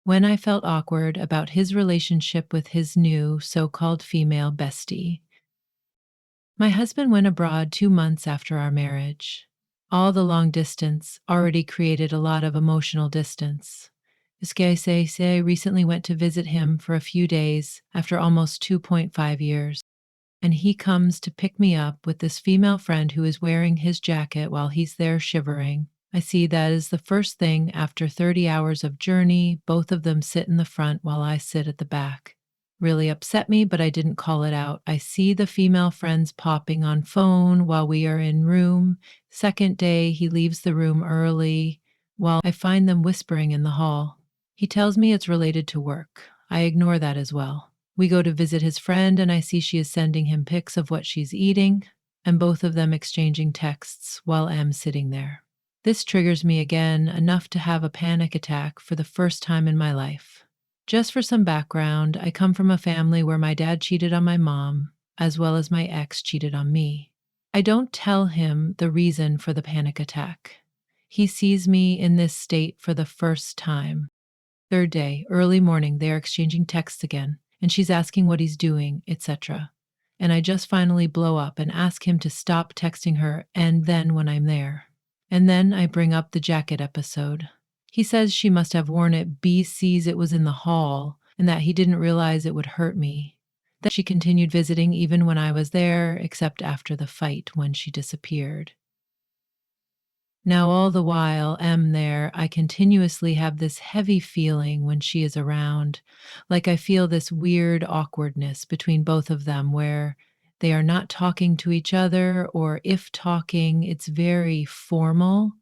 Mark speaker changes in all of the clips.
Speaker 1: when I felt awkward about his relationship with his new so called female bestie. My husband went abroad 2 months after our marriage. All the long distance already created a lot of emotional distance. Say recently went to visit him for a few days after almost 2.5 years, and he comes to pick me up with this female friend who is wearing his jacket while he's there shivering. I see that as the first thing after 30 hours of journey. Both of them sit in the front while I sit at the back. Really upset me, but I didn't call it out. I see the female friends popping on phone while we are in room. Second day, he leaves the room early while I find them whispering in the hall. He tells me it's related to work. I ignore that as well. We go to visit his friend, and I see she is sending him pics of what she's eating, and both of them exchanging texts while I'm sitting there. This triggers me again, enough to have a panic attack for the first time in my life. Just for some background, I come from a family where my dad cheated on my mom, as well as my ex cheated on me. I don't tell him the reason for the panic attack. He sees me in this state for the first time. Third day, early morning, they are exchanging texts again, and she's asking what he's doing, etc. And I just finally blow up and ask him to stop texting her, and then when I'm there. And then I bring up the jacket episode. He says she must have worn it. B sees it was in the hall and that he didn't realize it would hurt me. That she continued visiting even when I was there, except after the fight when she disappeared. Now, all the while am there, I continuously have this heavy feeling when she is around, like I feel this weird awkwardness between both of them where they are not talking to each other, or if talking, it's very formal.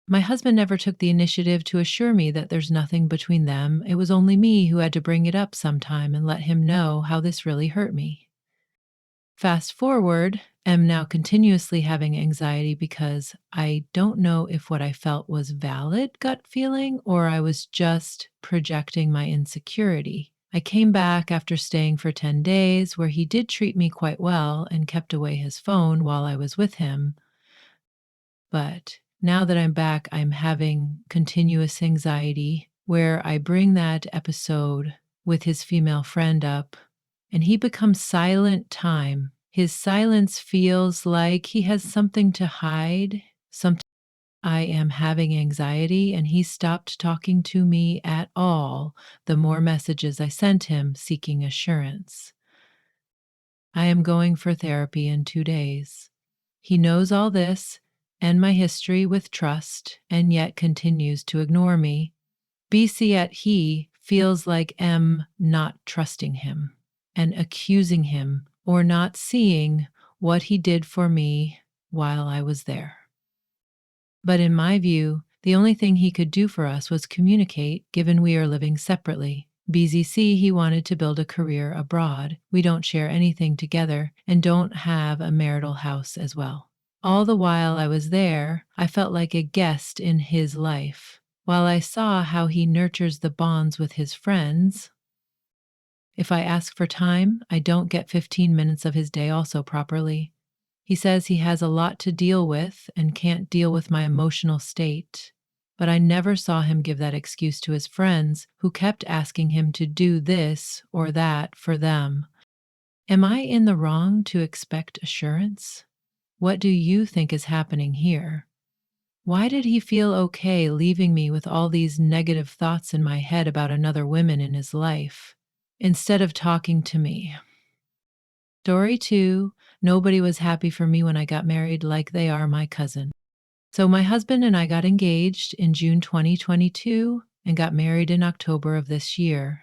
Speaker 1: My husband never took the initiative to assure me that there's nothing between them. It was only me who had to bring it up sometime and let him know how this really hurt me. Fast forward, am now continuously having anxiety because I don't know if what I felt was valid gut feeling or I was just projecting my insecurity. I came back after staying for 10 days where he did treat me quite well and kept away his phone while I was with him. But now that I'm back, I'm having continuous anxiety where I bring that episode with his female friend up and he becomes silent time. His silence feels like he has something to hide. Sometimes I am having anxiety and he stopped talking to me at all the more messages I sent him seeking assurance. I am going for therapy in 2 days. He knows all this and my history with trust and yet continues to ignore me. BC yet he feels like M not trusting him and accusing him or not seeing what he did for me while I was there. But in my view, the only thing he could do for us was communicate, given we are living separately. BZC, he wanted to build a career abroad. We don't share anything together and don't have a marital house as well. All the while I was there, I felt like a guest in his life. While I saw how he nurtures the bonds with his friends, if I ask for time, I don't get 15 minutes of his day also properly. He says he has a lot to deal with and can't deal with my emotional state. But I never saw him give that excuse to his friends who kept asking him to do this or that for them. Am I in the wrong to expect assurance? What do you think is happening here? Why did he feel okay leaving me with all these negative thoughts in my head about another woman in his life instead of talking to me? Story 2, nobody was happy for me when I got married like they are my cousin. So my husband and I got engaged in June 2022 and got married in October of this year.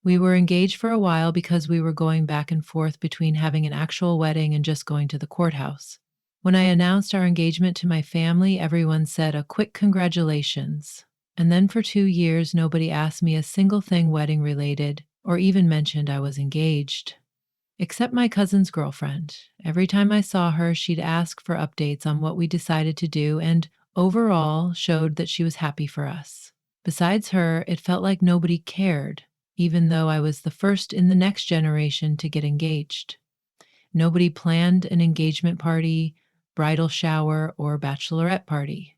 Speaker 1: We were engaged for a while because we were going back and forth between having an actual wedding and just going to the courthouse. When I announced our engagement to my family, everyone said a quick congratulations. And then for 2 years, nobody asked me a single thing wedding related or even mentioned I was engaged. Except my cousin's girlfriend. Every time I saw her, she'd ask for updates on what we decided to do and overall showed that she was happy for us. Besides her, it felt like nobody cared, even though I was the first in the next generation to get engaged. Nobody planned an engagement party, bridal shower, or bachelorette party.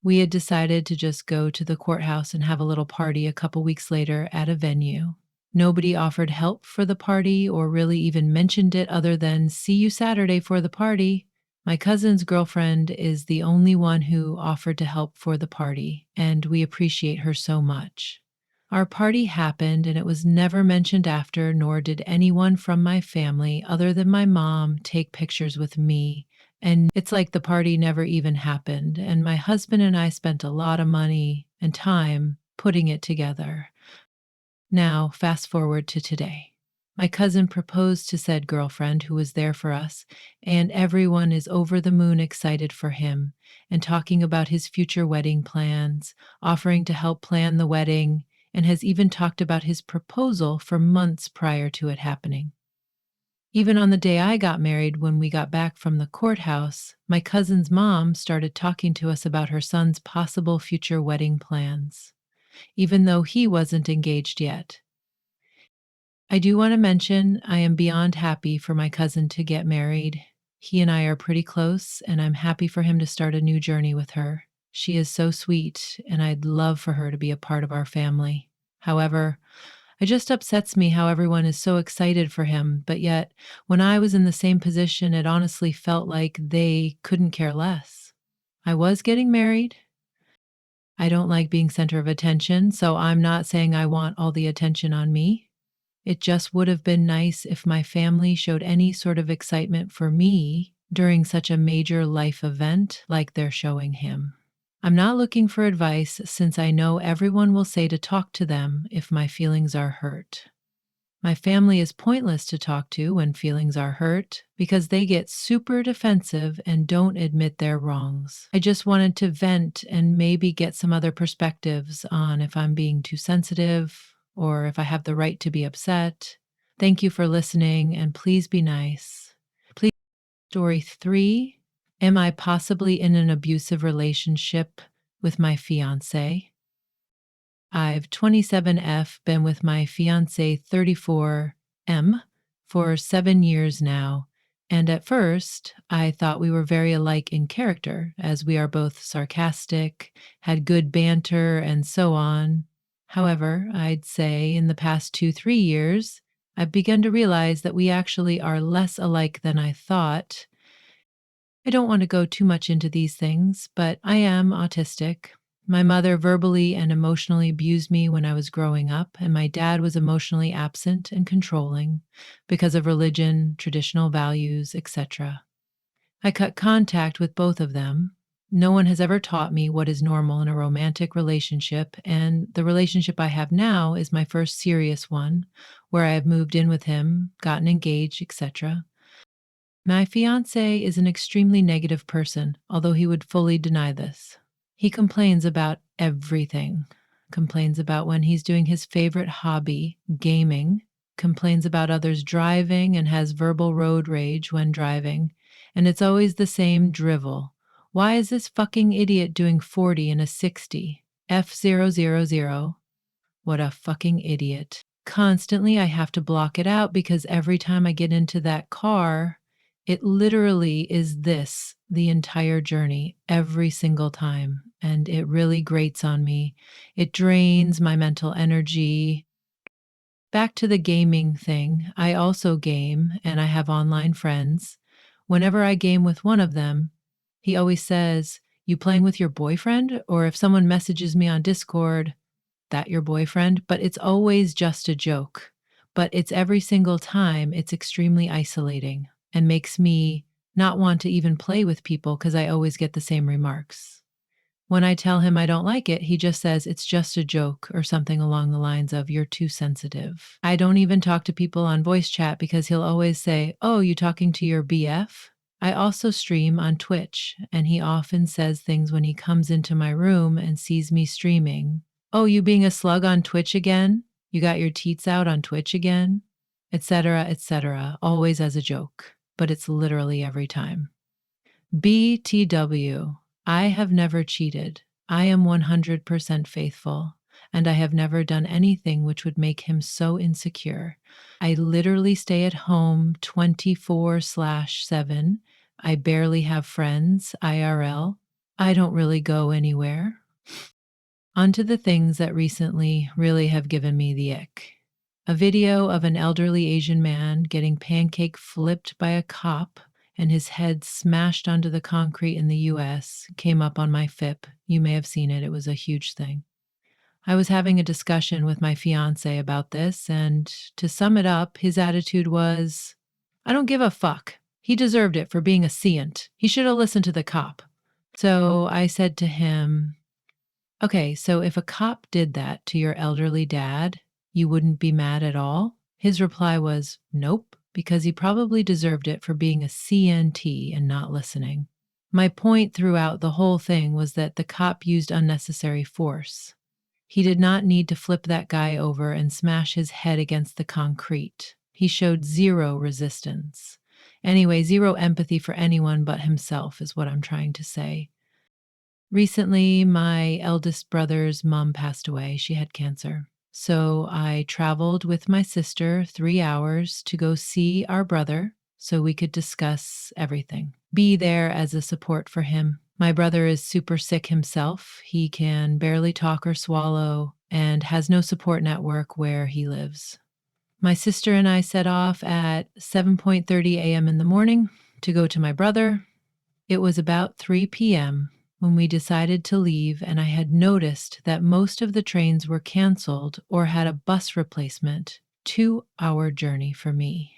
Speaker 1: We had decided to just go to the courthouse and have a little party a couple weeks later at a venue. Nobody offered help for the party or really even mentioned it other than, "See you Saturday for the party." My cousin's girlfriend is the only one who offered to help for the party, and we appreciate her so much. Our party happened, and it was never mentioned after, nor did anyone from my family other than my mom take pictures with me. And it's like the party never even happened. And my husband and I spent a lot of money and time putting it together. Now, fast forward to today. My cousin proposed to said girlfriend who was there for us, and everyone is over the moon excited for him and talking about his future wedding plans, offering to help plan the wedding, and has even talked about his proposal for months prior to it happening. Even on the day I got married, when we got back from the courthouse, my cousin's mom started talking to us about her son's possible future wedding plans, even though he wasn't engaged yet. I do want to mention I am beyond happy for my cousin to get married. He and I are pretty close, and I'm happy for him to start a new journey with her. She is so sweet, and I'd love for her to be a part of our family. However, it just upsets me how everyone is so excited for him, but yet, when I was in the same position, it honestly felt like they couldn't care less. I was getting married. I don't like being center of attention, so I'm not saying I want all the attention on me. It just would have been nice if my family showed any sort of excitement for me during such a major life event like they're showing him. I'm not looking for advice since I know everyone will say to talk to them if my feelings are hurt. My family is pointless to talk to when feelings are hurt because they get super defensive and don't admit their wrongs. I just wanted to vent and maybe get some other perspectives on if I'm being too sensitive or if I have the right to be upset. Thank you for listening and please be nice. Please, story 3. Am I possibly in an abusive relationship with my fiance? I've 27F, been with my fiance 34M for 7 years now. And at first, I thought we were very alike in character, as we are both sarcastic, had good banter, and so on. However, I'd say in the past 2, 3 years, I've begun to realize that we actually are less alike than I thought. I don't want to go too much into these things, but I am autistic. My mother verbally and emotionally abused me when I was growing up, and my dad was emotionally absent and controlling because of religion, traditional values, etc. I cut contact with both of them. No one has ever taught me what is normal in a romantic relationship, and the relationship I have now is my first serious one, where I have moved in with him, gotten engaged, etc. My fiance is an extremely negative person, although he would fully deny this. He complains about everything. Complains about when he's doing his favorite hobby, gaming, complains about others driving, and has verbal road rage when driving. And it's always the same drivel. Why is this fucking idiot doing 40 in a 60? F000. What a fucking idiot. Constantly, I have to block it out because every time I get into that car, it literally is this the entire journey, every single time. And it really grates on me. It drains my mental energy. Back to the gaming thing, I also game and I have online friends. Whenever I game with one of them, he always says, "You playing with your boyfriend?" Or if someone messages me on Discord, "That your boyfriend?" But it's always just a joke. But it's every single time, it's extremely isolating and makes me not want to even play with people because I always get the same remarks. When I tell him I don't like it, he just says it's just a joke or something along the lines of, "You're too sensitive." I don't even talk to people on voice chat because he'll always say, "Oh, you talking to your BF?" I also stream on Twitch, and he often says things when he comes into my room and sees me streaming. "Oh, you being a slug on Twitch again? You got your teats out on Twitch again?" Etc., etc., always as a joke, but it's literally every time. BTW, I have never cheated. I am 100% faithful, and I have never done anything which would make him so insecure. I literally stay at home 24/7. I barely have friends, IRL. I don't really go anywhere. Onto the things that recently really have given me the ick. A video of an elderly Asian man getting pancake flipped by a cop and his head smashed onto the concrete in the US came up on my FIP. You may have seen it, it was a huge thing. I was having a discussion with my fiance about this, and to sum it up, his attitude was, I don't give a fuck. He deserved it for being a seant. He should have listened to the cop. So I said to him, okay, so if a cop did that to your elderly dad, you wouldn't be mad at all? His reply was, nope, because he probably deserved it for being a CNT and not listening. My point throughout the whole thing was that the cop used unnecessary force. He did not need to flip that guy over and smash his head against the concrete. He showed zero resistance. Anyway, zero empathy for anyone but himself is what I'm trying to say. Recently, my eldest brother's mom passed away. She had cancer. So I traveled with my sister 3 hours to go see our brother so we could discuss everything, be there as a support for him. My brother is super sick himself. He can barely talk or swallow and has no support network where he lives. My sister and I set off at 7:30 a.m. in the morning to go to my brother. It was about 3 p.m. when we decided to leave, and I had noticed that most of the trains were canceled or had a bus replacement. 2-hour journey for me.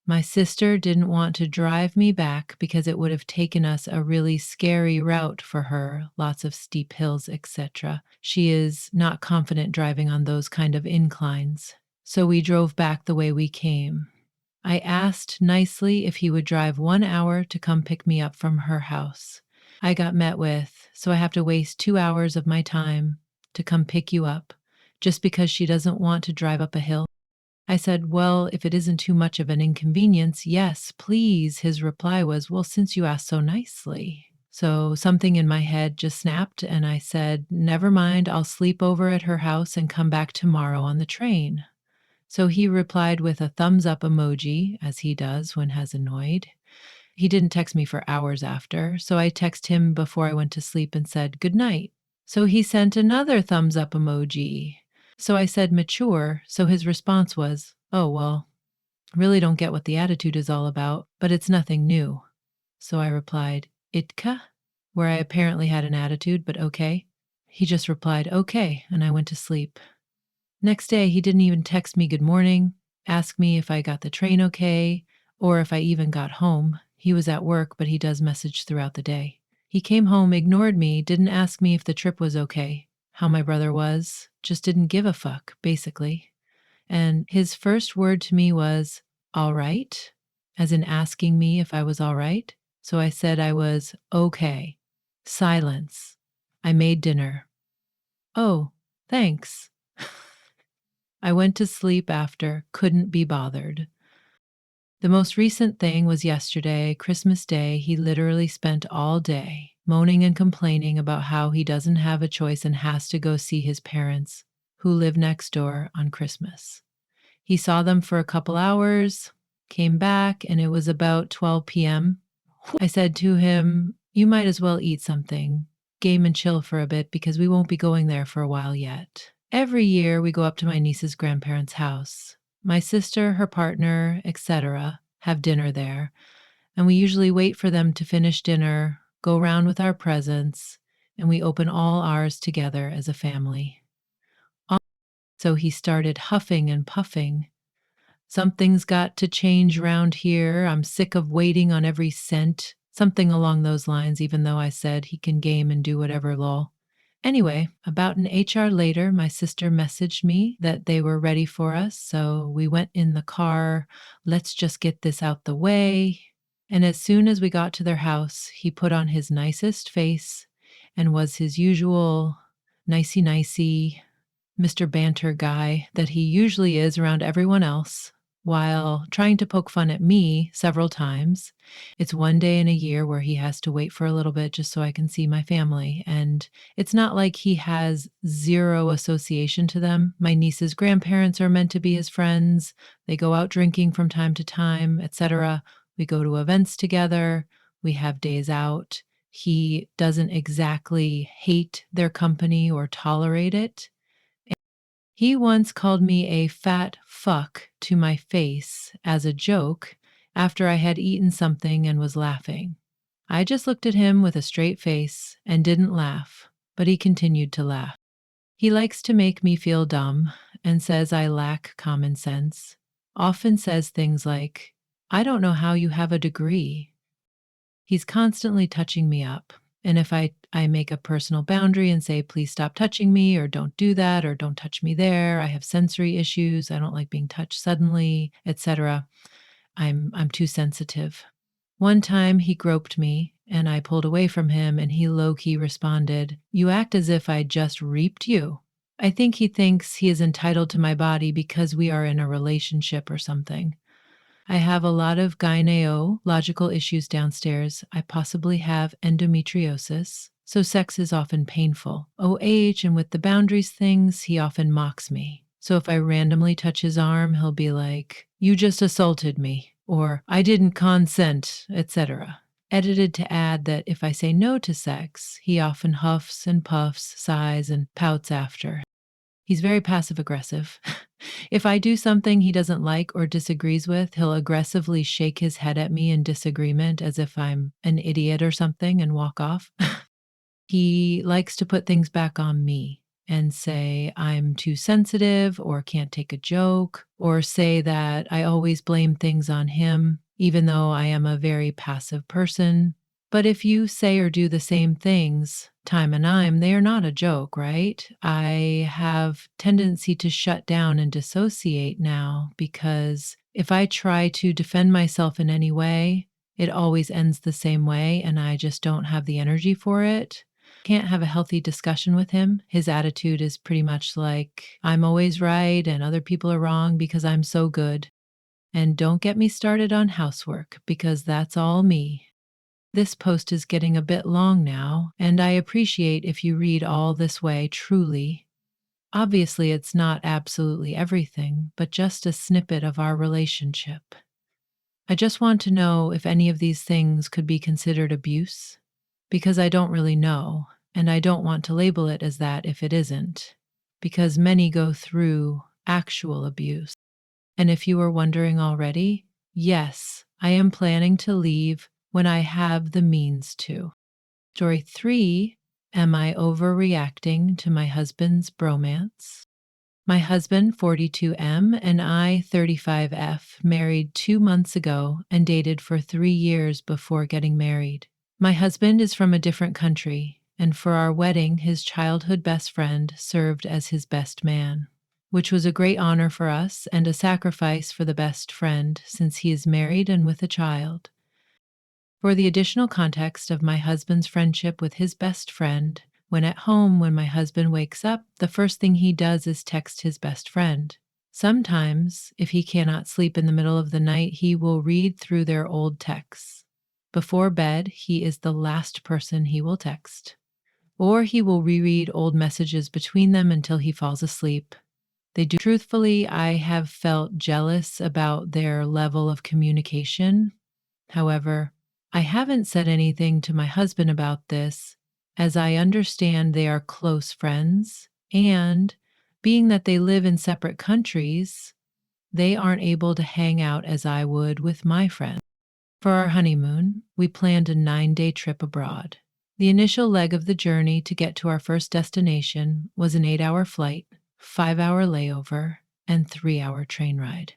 Speaker 1: My sister didn't want to drive me back because it would have taken us a really scary route for her, lots of steep hills, etc. She is not confident driving on those kind of inclines. So we drove back the way we came. I asked nicely if he would drive 1 hour to come pick me up from her house. I got met with, so I have to waste 2 hours of my time to come pick you up just because she doesn't want to drive up a hill. I said, well, if it isn't too much of an inconvenience, yes, please. His reply was, well, since you asked so nicely. So something in my head just snapped, and I said, never mind, I'll sleep over at her house and come back tomorrow on the train. So he replied with a thumbs up emoji, as he does when has annoyed. He didn't text me for hours after, so I texted him before I went to sleep and said, good night. So he sent another thumbs up emoji. So I said mature, so his response was, oh, well, really don't get what the attitude is all about, but it's nothing new. So I replied, Itka, where I apparently had an attitude, but okay. He just replied, okay, and I went to sleep. Next day, he didn't even text me good morning, ask me if I got the train okay, or if I even got home. He was at work, but he does message throughout the day. He came home, ignored me, didn't ask me if the trip was okay, how my brother was, just didn't give a fuck, basically. And his first word to me was, all right, as in asking me if I was all right. So I said I was okay. Silence. I made dinner. Oh, thanks. I went to sleep after, couldn't be bothered. The most recent thing was yesterday, Christmas Day. He literally spent all day moaning and complaining about how he doesn't have a choice and has to go see his parents, who live next door, on Christmas. He saw them for a couple hours, came back, and it was about 12 p.m. I said to him, you might as well eat something, game and chill for a bit because we won't be going there for a while yet. Every year we go up to my niece's grandparents' house. My sister, her partner, etc., have dinner there, and we usually wait for them to finish dinner, go around with our presents, and we open all ours together as a family. So he started huffing and puffing. Something's got to change round here. I'm sick of waiting on every cent. Something along those lines, even though I said he can game and do whatever, lol. Anyway, about an HR later, my sister messaged me that they were ready for us, so we went in the car. Let's just get this out the way. And as soon as we got to their house, he put on his nicest face and was his usual nicey Mr. Banter guy that he usually is around everyone else, while trying to poke fun at me several times. It's one day in a year where he has to wait for a little bit just so I can see my family, and it's not like he has zero association to them. My niece's grandparents are meant to be his friends. They go out drinking from time to time, etc. We go to events together. We have days out. He doesn't exactly hate their company or tolerate it. He once called me a fat fuck to my face as a joke after I had eaten something and was laughing. I just looked at him with a straight face and didn't laugh, but he continued to laugh. He likes to make me feel dumb and says I lack common sense. Often says things like, I don't know how you have a degree. He's constantly touching me up. And if I make a personal boundary and say, please stop touching me, or don't do that, or don't touch me there, I have sensory issues, I don't like being touched suddenly, etc. I'm too sensitive. One time he groped me and I pulled away from him and he low key responded, you act as if I just reaped you. I think he thinks he is entitled to my body because we are in a relationship or something. I have a lot of gynecological issues downstairs. I possibly have endometriosis, so sex is often painful. OH, and with the boundaries things, he often mocks me. So if I randomly touch his arm, he'll be like, you just assaulted me, or I didn't consent, etc. Edited to add that if I say no to sex, he often huffs and puffs, sighs, and pouts after. He's very passive aggressive. If I do something he doesn't like or disagrees with, he'll aggressively shake his head at me in disagreement as if I'm an idiot or something and walk off. He likes to put things back on me and say I'm too sensitive or can't take a joke, or say that I always blame things on him, even though I am a very passive person. But if you say or do the same things time and time, they are not a joke, right? I have tendency to shut down and dissociate now because if I try to defend myself in any way, it always ends the same way and I just don't have the energy for it. Can't have a healthy discussion with him. His attitude is pretty much like, I'm always right and other people are wrong because I'm so good. And don't get me started on housework because that's all me. This post is getting a bit long now, and I appreciate if you read all this way truly. Obviously, it's not absolutely everything, but just a snippet of our relationship. I just want to know if any of these things could be considered abuse, because I don't really know, and I don't want to label it as that if it isn't, because many go through actual abuse. And if you were wondering already, yes, I am planning to leave when I have the means to. Story 3. Am I overreacting to my husband's bromance? My husband, 42M, and I, 35F, married 2 months ago and dated for 3 years before getting married. My husband is from a different country, and for our wedding, his childhood best friend served as his best man, which was a great honor for us and a sacrifice for the best friend since he is married and with a child. For the additional context of my husband's friendship with his best friend, when at home, when my husband wakes up, the first thing he does is text his best friend. Sometimes, if he cannot sleep in the middle of the night, he will read through their old texts. Before bed, he is the last person he will text. Or he will reread old messages between them until he falls asleep. They do. Truthfully, I have felt jealous about their level of communication. However, I haven't said anything to my husband about this, as I understand they are close friends, and being that they live in separate countries, they aren't able to hang out as I would with my friends. For our honeymoon, we planned a 9-day trip abroad. The initial leg of the journey to get to our first destination was an 8-hour flight, 5-hour layover, and 3-hour train ride.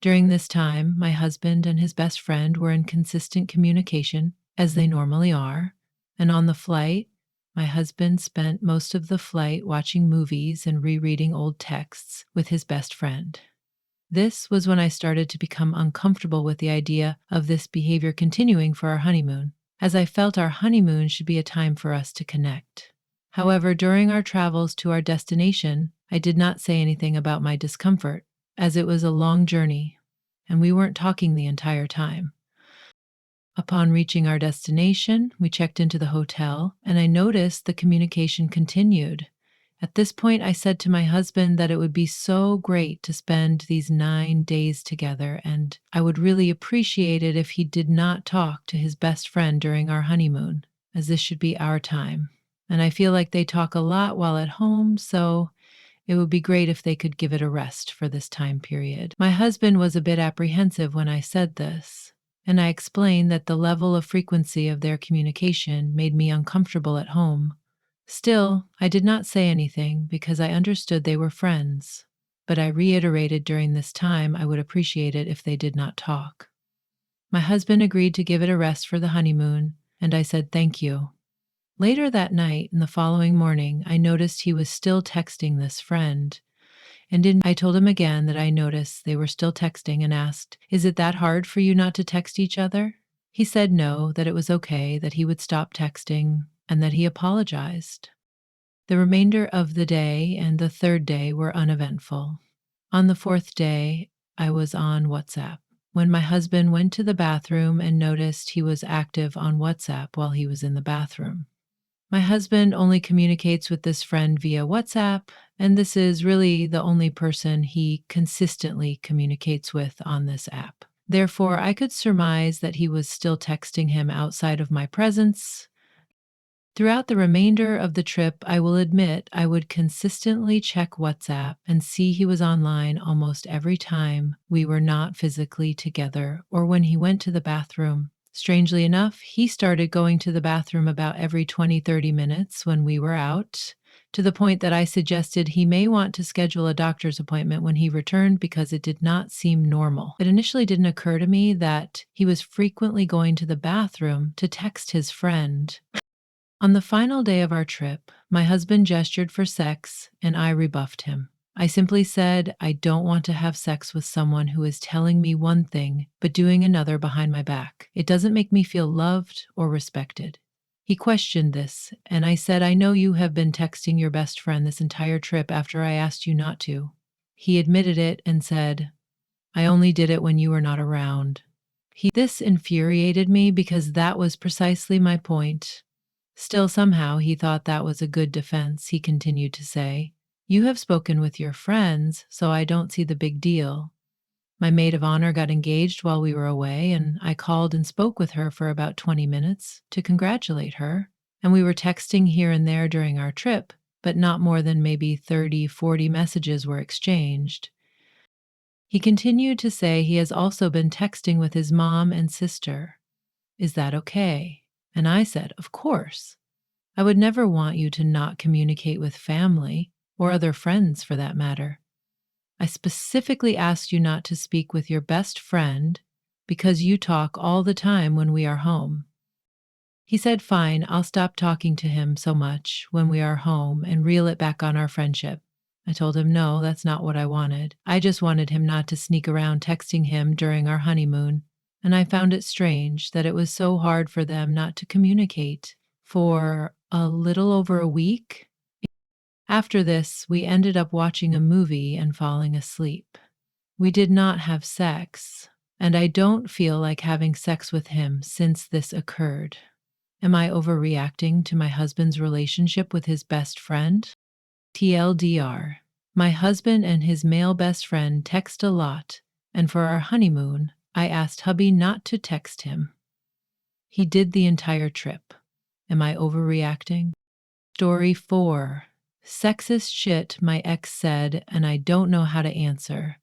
Speaker 1: During this time, my husband and his best friend were in consistent communication, as they normally are, and on the flight, my husband spent most of the flight watching movies and rereading old texts with his best friend. This was when I started to become uncomfortable with the idea of this behavior continuing for our honeymoon, as I felt our honeymoon should be a time for us to connect. However, during our travels to our destination, I did not say anything about my discomfort, as it was a long journey, and we weren't talking the entire time. Upon reaching our destination, we checked into the hotel, and I noticed the communication continued. At this point, I said to my husband that it would be so great to spend these 9 days together, and I would really appreciate it if he did not talk to his best friend during our honeymoon. as this should be our time. And I feel like they talk a lot while at home, so it would be great if they could give it a rest for this time period. My husband was a bit apprehensive when I said this, and I explained that the level of frequency of their communication made me uncomfortable at home. Still, I did not say anything because I understood they were friends, but I reiterated during this time I would appreciate it if they did not talk. My husband agreed to give it a rest for the honeymoon, and I said thank you. Later that night and the following morning, I noticed he was still texting this friend. I told him again that I noticed they were still texting and asked, "Is it that hard for you not to text each other?" He said no, that it was okay, that he would stop texting, and that he apologized. The remainder of the day and the third day were uneventful. On the fourth day, I was on WhatsApp when my husband went to the bathroom and noticed he was active on WhatsApp while he was in the bathroom. My husband only communicates with this friend via WhatsApp, and this is really the only person he consistently communicates with on this app. Therefore, I could surmise that he was still texting him outside of my presence. Throughout the remainder of the trip, I will admit I would consistently check WhatsApp and see he was online almost every time we were not physically together or when he went to the bathroom. Strangely enough, he started going to the bathroom about every 20-30 minutes when we were out, to the point that I suggested he may want to schedule a doctor's appointment when he returned because it did not seem normal. It initially didn't occur to me that he was frequently going to the bathroom to text his friend. On the final day of our trip, my husband gestured for sex and I rebuffed him. I simply said, I don't want to have sex with someone who is telling me one thing but doing another behind my back. It doesn't make me feel loved or respected. He questioned this, and I said, I know you have been texting your best friend this entire trip after I asked you not to. He admitted it and said, I only did it when you were not around. This infuriated me because that was precisely my point. Still, somehow, he thought that was a good defense. He continued to say, You have spoken with your friends, so I don't see the big deal. My maid of honor got engaged while we were away, and I called and spoke with her for about 20 minutes to congratulate her. And we were texting here and there during our trip, but not more than maybe 30-40 messages were exchanged. He continued to say he has also been texting with his mom and sister. Is that okay? And I said, Of course. I would never want you to not communicate with family, or other friends for that matter. I specifically asked you not to speak with your best friend because you talk all the time when we are home. He said, Fine, I'll stop talking to him so much when we are home and reel it back on our friendship. I told him, No, that's not what I wanted. I just wanted him not to sneak around texting him during our honeymoon. And I found it strange that it was so hard for them not to communicate for a little over a week. After this, we ended up watching a movie and falling asleep. We did not have sex, and I don't feel like having sex with him since this occurred. Am I overreacting to my husband's relationship with his best friend? TLDR. My husband and his male best friend text a lot, and for our honeymoon, I asked hubby not to text him. He did the entire trip. Am I overreacting? Story 4. Sexist shit my ex said, and I don't know how to answer.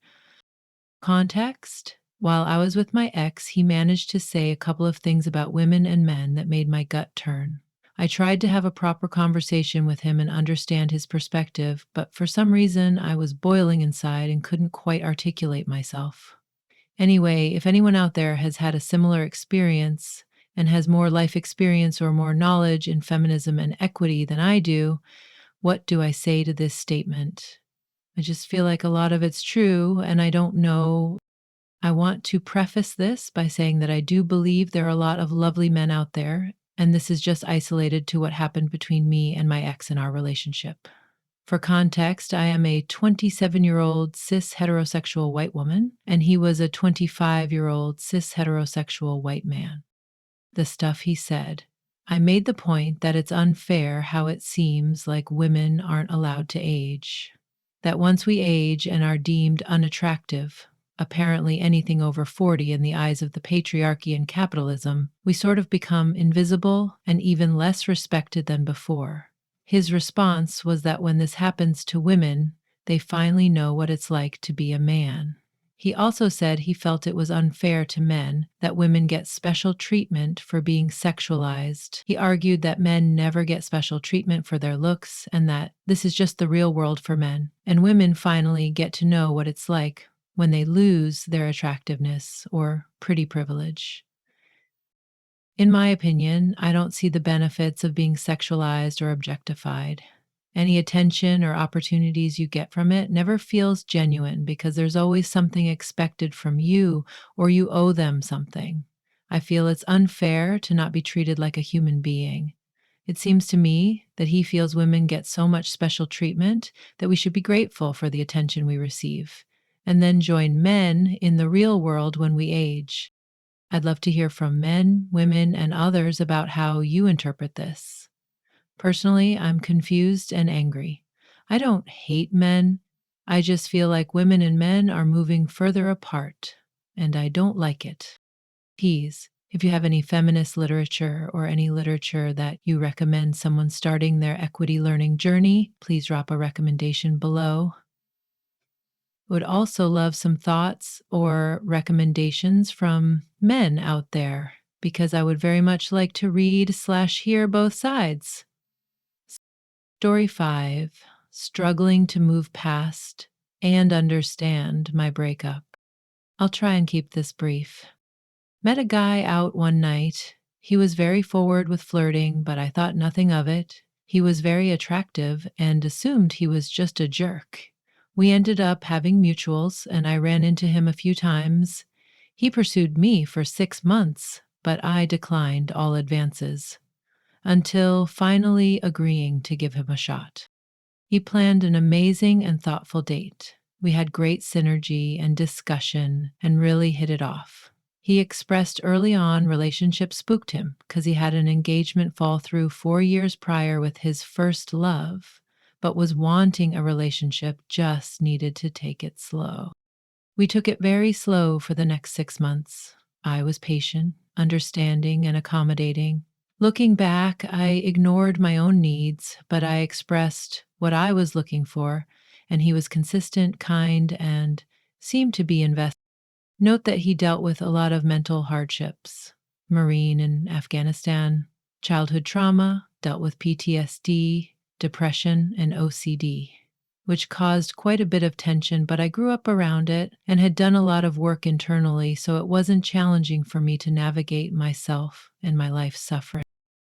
Speaker 1: Context? While I was with my ex, he managed to say a couple of things about women and men that made my gut turn. I tried to have a proper conversation with him and understand his perspective, but for some reason I was boiling inside and couldn't quite articulate myself. Anyway, if anyone out there has had a similar experience and has more life experience or more knowledge in feminism and equity than I do, what do I say to this statement? I just feel like a lot of it's true, and I don't know. I want to preface this by saying that I do believe there are a lot of lovely men out there, and this is just isolated to what happened between me and my ex in our relationship. For context, I am a 27-year-old cis heterosexual white woman, and he was a 25-year-old cis heterosexual white man. The stuff he said. I made the point that it's unfair how it seems like women aren't allowed to age. That once we age and are deemed unattractive, apparently anything over 40 in the eyes of the patriarchy and capitalism, we sort of become invisible and even less respected than before. His response was that when this happens to women, they finally know what it's like to be a man. He also said he felt it was unfair to men that women get special treatment for being sexualized. He argued that men never get special treatment for their looks and that this is just the real world for men. And women finally get to know what it's like when they lose their attractiveness or pretty privilege. In my opinion, I don't see the benefits of being sexualized or objectified. Any attention or opportunities you get from it never feels genuine because there's always something expected from you or you owe them something. I feel it's unfair to not be treated like a human being. It seems to me that he feels women get so much special treatment that we should be grateful for the attention we receive, and then join men in the real world when we age. I'd love to hear from men, women, and others about how you interpret this. Personally, I'm confused and angry. I don't hate men. I just feel like women and men are moving further apart, and I don't like it. Please, if you have any feminist literature or any literature that you recommend someone starting their equity learning journey, please drop a recommendation below. Would also love some thoughts or recommendations from men out there because I would very much like to read/hear both sides. Story 5: Struggling to move past and understand my breakup. I'll try and keep this brief. Met a guy out one night. He was very forward with flirting, but I thought nothing of it. He was very attractive and assumed he was just a jerk. We ended up having mutuals, and I ran into him a few times. He pursued me for 6 months, but I declined all advances until finally agreeing to give him a shot. He planned an amazing and thoughtful date. We had great synergy and discussion and really hit it off. He expressed early on relationship spooked him because he had an engagement fall through 4 years prior with his first love, but was wanting a relationship, just needed to take it slow. We took it very slow for the next 6 months. I was patient, understanding, and accommodating. Looking back, I ignored my own needs, but I expressed what I was looking for, and he was consistent, kind, and seemed to be invested. Note that he dealt with a lot of mental hardships: Marine in Afghanistan, childhood trauma, dealt with PTSD, depression, and OCD, which caused quite a bit of tension, but I grew up around it and had done a lot of work internally, so it wasn't challenging for me to navigate myself and my life suffering.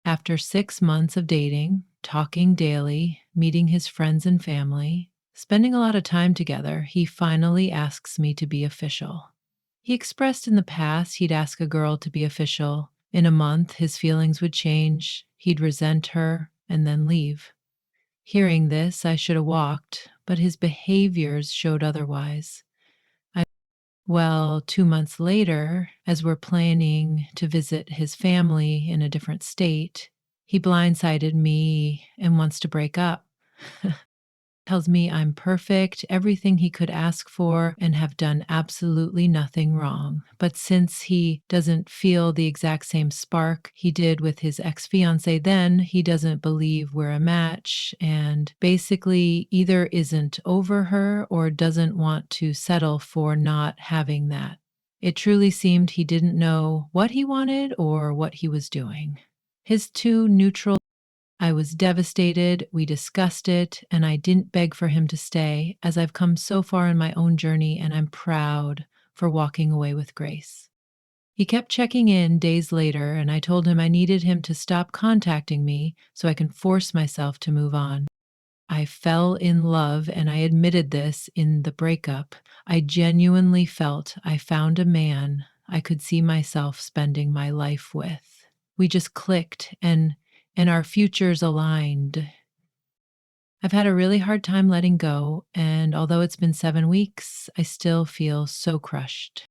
Speaker 1: After 6 months of dating, talking daily, meeting his friends and family, spending a lot of time together, he finally asks me to be official. He expressed in the past he'd ask a girl to be official. In a month, his feelings would change, he'd resent her, and then leave. Hearing this, I should have walked, but his behaviors showed otherwise. Well, 2 months later, as we're planning to visit his family in a different state, he blindsided me and wants to break up. Tells me I'm perfect, everything he could ask for, and have done absolutely nothing wrong. But since he doesn't feel the exact same spark he did with his ex-fiancée then, he doesn't believe we're a match and basically either isn't over her or doesn't want to settle for not having that. It truly seemed he didn't know what he wanted or what he was doing. His too neutral. I was devastated, we discussed it, and I didn't beg for him to stay, as I've come so far in my own journey and I'm proud for walking away with grace. He kept checking in days later, and I told him I needed him to stop contacting me so I can force myself to move on. I fell in love, and I admitted this in the breakup. I genuinely felt I found a man I could see myself spending my life with. We just clicked, and our futures aligned. I've had a really hard time letting go, and although it's been 7 weeks, I still feel so crushed.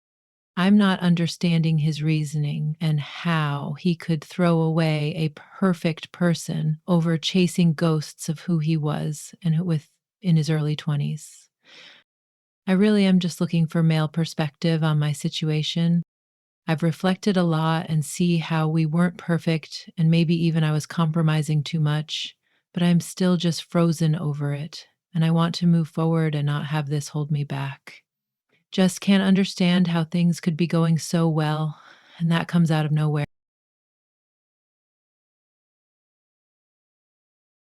Speaker 1: I'm not understanding his reasoning and how he could throw away a perfect person over chasing ghosts of who he was and in his early 20s. I really am just looking for male perspective on my situation. I've reflected a lot and see how we weren't perfect and maybe even I was compromising too much, but I'm still just frozen over it. And I want to move forward and not have this hold me back. Just can't understand how things could be going so well, and that comes out of nowhere.